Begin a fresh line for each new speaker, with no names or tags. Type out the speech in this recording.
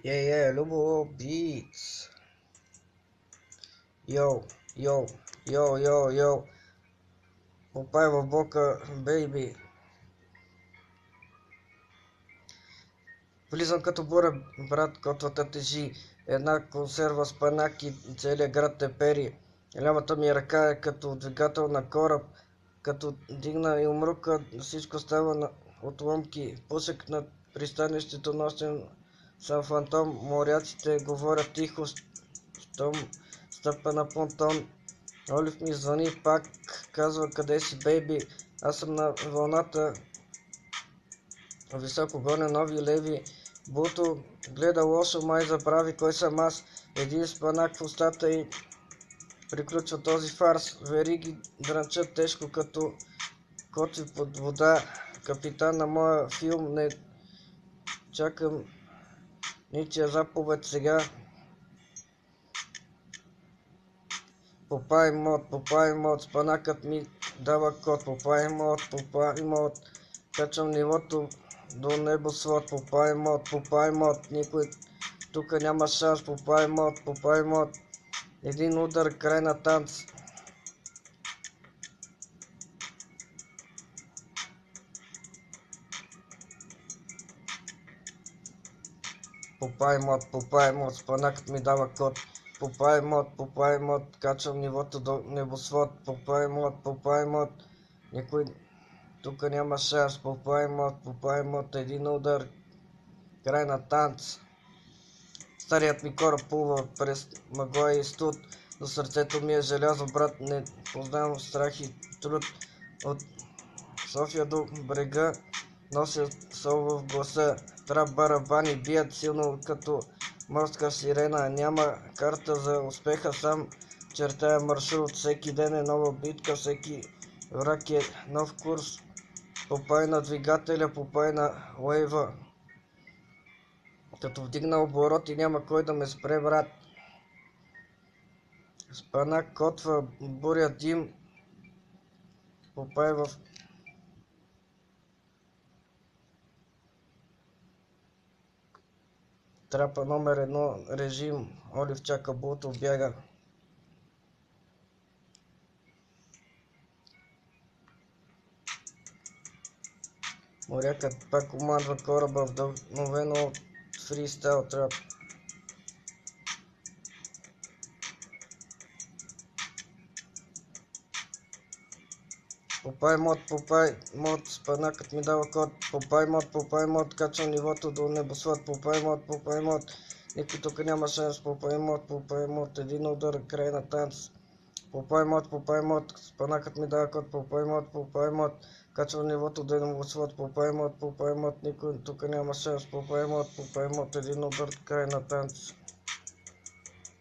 Любо Beats. Йоу, йоу, йоу. Попай в бока, бейби. Влизам като буря, брат, котвата тежи. Една консерва с панаки, целият град те пери. Лявата ми ръка е като двигател на кораб. Като дигна и умрука, всичко става отломки. Пусък над пристанището носен съм фантом. Моряците говорят тихо, щом стъпа на понтон. Олив ми звъни пак, казва: къде си, бейби? Аз съм на вълната, високо гоня нови леви. Буто гледа лошо, май забрави кой съм аз. Един спанак в устата и приключва този фарс. Вериги дрънчат тежко като котви под вода. Капитан на моя филм, не чакам ничия заповед сега. Попай мод, спанакът ми дава код. Попай мод, качвам нивото до небосвод. Попай мод, никой тука няма шанс. Попай мод, един удар, край на танц. Попай мод, спанакът ми дава код. Попай мод, качвам нивото до небосвод. Попай мод, никой тука няма шанс. Попай мод, един удар, край на танц. Старият ми кораб плува през мъгла и студ, но сърцето ми е желязо, брат, не познавам страх и труд. От София до брега нося сол в гласа. Трап барабани бият силно като морска сирена. Няма карта за успеха, сам чертая маршрут. Всеки ден е нова битка, всеки враг е нов курс. Попай на двигателя, попай на лейва. Като вдигна оборот и няма кой да ме спре, брат. Спанак, котва, буря, дим. Попай в трапа номер 1, режим. Олив чака, Буто бяга. Морякът пак командва кораба, вдъхновено от фристайл трап. Попай мод, спанакът ми дава код. Попай мод, качвам нивото до небосвод. Попай мод, никой тук няма шанс. Попай мод, един удар, край на танц. Попай мод, спанакът ми дава код. Попай мод, качвам нивото до небосвод. Попай мод, никой тук няма шанс. Попай мод, един удар, край на танц.